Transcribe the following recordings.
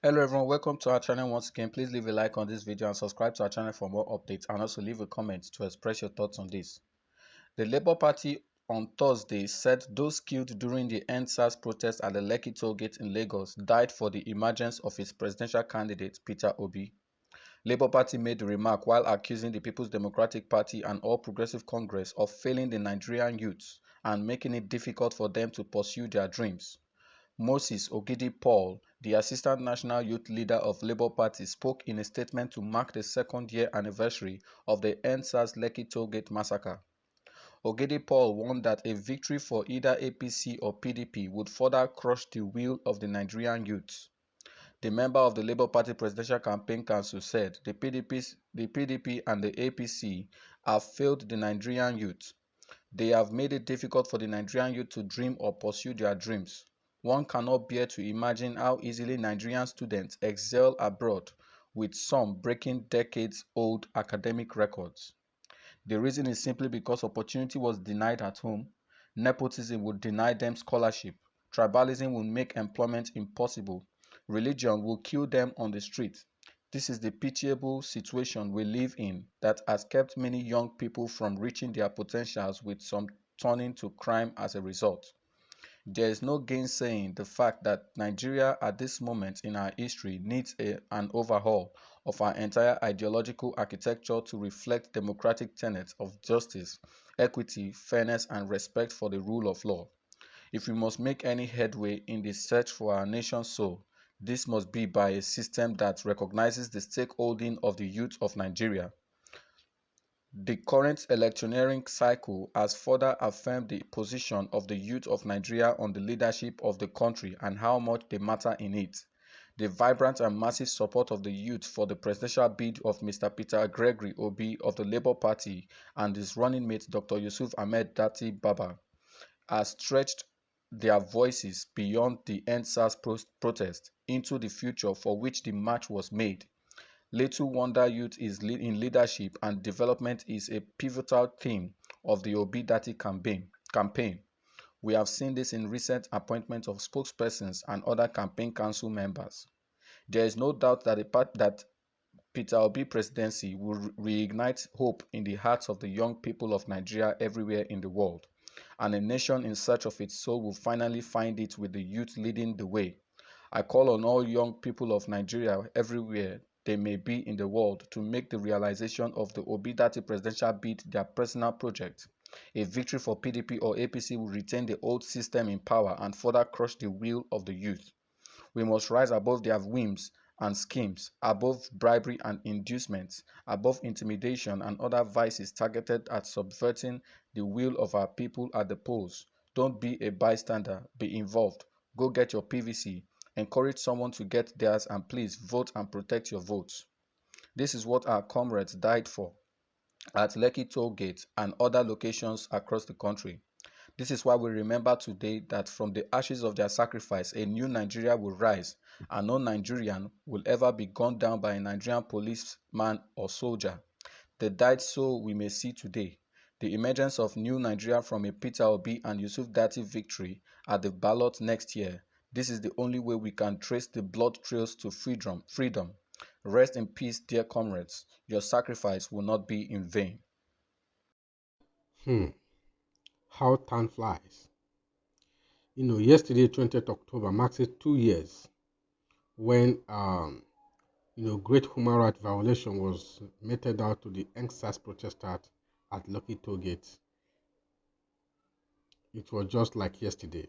Hello everyone, welcome to our channel once again. Please leave a like on this video and subscribe to our channel for more updates, and also leave a comment to express your thoughts on this. The Labour Party on Thursday said those killed during the EndSars protest at the Lekki Tollgate in Lagos died for the emergence of its presidential candidate Peter Obi. Labour Party made the remark while accusing the People's Democratic Party and All Progressive Congress of failing the Nigerian youths and making it difficult for them to pursue their dreams. Moses Ogidi Paul, the Assistant National Youth Leader of Labour Party, spoke in a statement to mark the second-year anniversary of the EndSars Lekki Tollgate massacre. Ogidi Paul warned that a victory for either APC or PDP would further crush the will of the Nigerian youths. The member of the Labour Party Presidential Campaign Council said the PDP and the APC have failed the Nigerian youth. They have made it difficult for the Nigerian youth to dream or pursue their dreams. One cannot bear to imagine how easily Nigerian students excel abroad, with some breaking decades-old academic records. The reason is simply because opportunity was denied at home, nepotism would deny them scholarship, tribalism will make employment impossible, religion will kill them on the street. This is the pitiable situation we live in that has kept many young people from reaching their potentials, with some turning to crime as a result. There is no gainsaying the fact that Nigeria at this moment in our history needs an overhaul of our entire ideological architecture to reflect democratic tenets of justice, equity, fairness, and respect for the rule of law. If we must make any headway in the search for our nation's soul, this must be by a system that recognizes the stakeholding of the youth of Nigeria. The current electioneering cycle has further affirmed the position of the youth of Nigeria on the leadership of the country and how much they matter in it. The vibrant and massive support of the youth for the presidential bid of Mr. Peter Gregory Obi of the Labour Party and his running mate Dr. Yusuf Ahmed Datti Baba has stretched their voices beyond the EndSars protest into the future for which the march was made. Little wonder youth is in leadership and development is a pivotal theme of the Obi Datti campaign. We have seen this in recent appointments of spokespersons and other campaign council members. There is no doubt that Peter Obi presidency will reignite hope in the hearts of the young people of Nigeria everywhere in the world, and a nation in search of its soul will finally find it with the youth leading the way. I call on all young people of Nigeria everywhere they may be in the world to make the realization of the Obi Datti presidential bid their personal project. A victory for PDP or APC will retain the old system in power and further crush the will of the youth. We must rise above their whims and schemes, above bribery and inducements, above intimidation and other vices targeted at subverting the will of our people at the polls. Don't be a bystander, be involved. Go get your PVC. Encourage someone to get theirs, and please vote and protect your votes. This is what our comrades died for at Lekki Tollgate and other locations across the country. This is why we remember today that from the ashes of their sacrifice, a new Nigeria will rise, and no Nigerian will ever be gunned down by a Nigerian policeman or soldier. They died so we may see today the emergence of new Nigeria from a Peter Obi and Yusuf Datti victory at the ballot next year. This is the only way we can trace the blood trails to freedom. Rest in peace, dear comrades. Your sacrifice will not be in vain. How time flies. Yesterday, 20th October, marks it 2 years when, great human rights violation was meted out to the EndSars protesters at Lekki Tollgate. It was just like yesterday.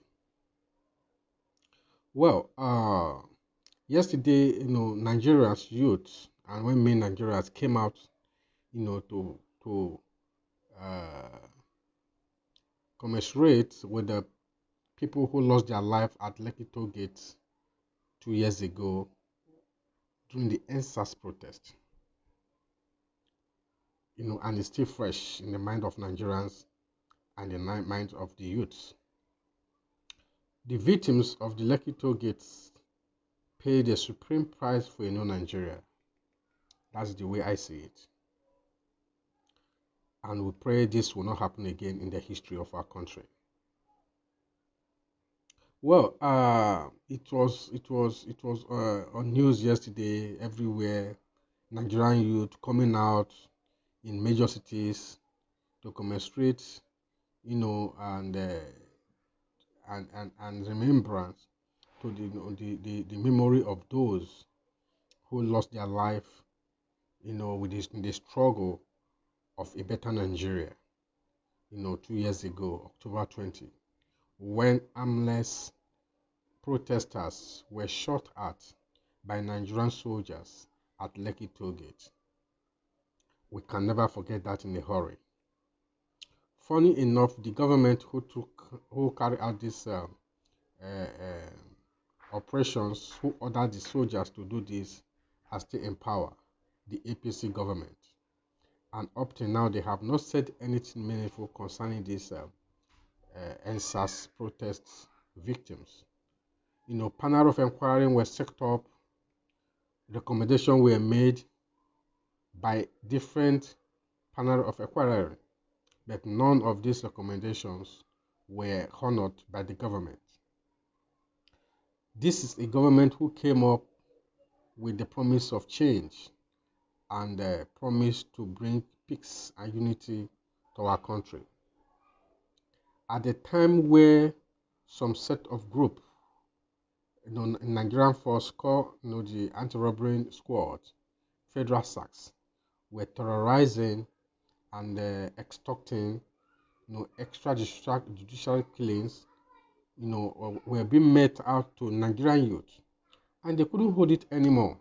Well, yesterday, Nigeria's youth and women Nigerians came out, to commiserate with the people who lost their life at Lekki Tollgate 2 years ago during the EndSars protest. And it's still fresh in the mind of Nigerians and the minds of the youths. The victims of the Lekki Tollgates paid a supreme price for a new Nigeria. That's the way I see it. and we pray this will not happen again in the history of our country. Well, it was on news yesterday everywhere. Nigerian youth coming out in major cities to commiserate, and remembrance to the memory of those who lost their life, with this in the struggle of a better Nigeria, 2 years ago, October 20, when armless protesters were shot at by Nigerian soldiers at Lekki Tollgate. We can never forget that in a hurry. Funny enough, the government who carried out these operations, who ordered the soldiers to do this, are still in power, the APC government. And up to now, they have not said anything meaningful concerning these EndSars protests victims. Panel of inquiry were set up, recommendations were made by different panel of inquiry, but none of these recommendations were honored by the government. This is a government who came up with the promise of change and promise to bring peace and unity to our country. At the time where some set of group, Nigerian force called, the anti-robbery squad, federal SACs, were terrorizing and extorting, extrajudicial killings, were being met out to Nigerian youth, and they couldn't hold it anymore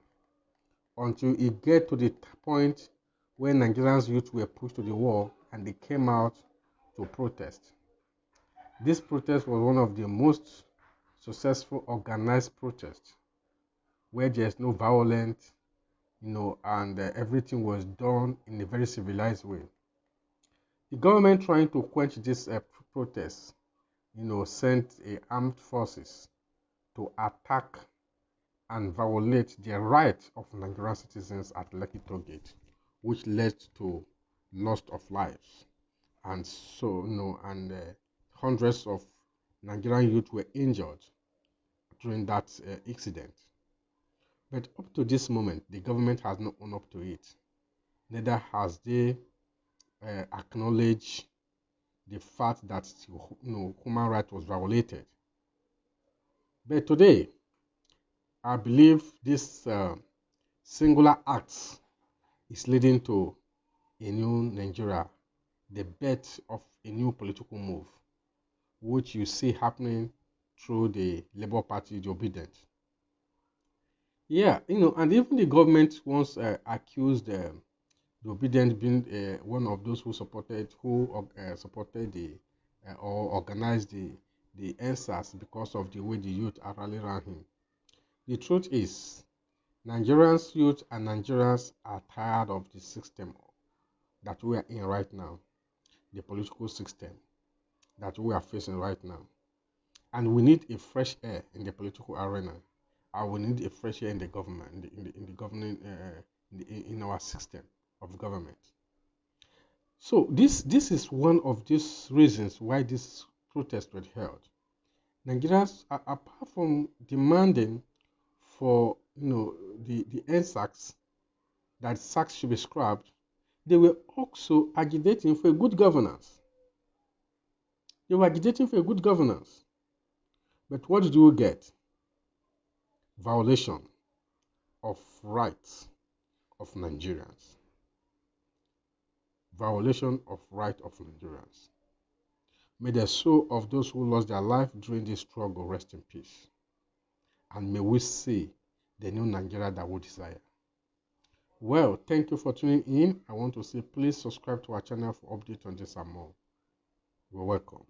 until it get to the point where Nigerians youth were pushed to the wall and they came out to protest. This protest was one of the most successful organized protests where there's no violence, and everything was done in a very civilized way. The government trying to quench this protest, sent armed forces to attack and violate the rights of Nigerian citizens at Lekki Tollgate, which led to loss of lives. And so, hundreds of Nigerian youth were injured during that incident. But up to this moment, the government has not owned up to it. Neither has they acknowledged the fact that human rights was violated. But today, I believe this singular act is leading to a new Nigeria, the birth of a new political move, which you see happening through the Labour Party, the Obedient. Yeah, and even the government once accused the Obedient being one of those who supported the or organized the EndSars because of the way the youth are rallying around him. The truth is, Nigerians youth and Nigerians are tired of the system that we are in right now, the political system that we are facing right now. And we need a fresh air in the political arena. And we need a fresh air in the government, in the governing, in our system of government. So this is one of these reasons why this protest was held. Nigerians, apart from demanding for the EndSars, that SACs should be scrapped, they were also agitating for a good governance. They were agitating for a good governance. But what did we get? Violation of rights of Nigerians. Violation of rights of Nigerians. May the soul of those who lost their life during this struggle rest in peace. And may we see the new Nigeria that we desire. Well, thank you for tuning in. I want to say please subscribe to our channel for updates on this and more. You're welcome.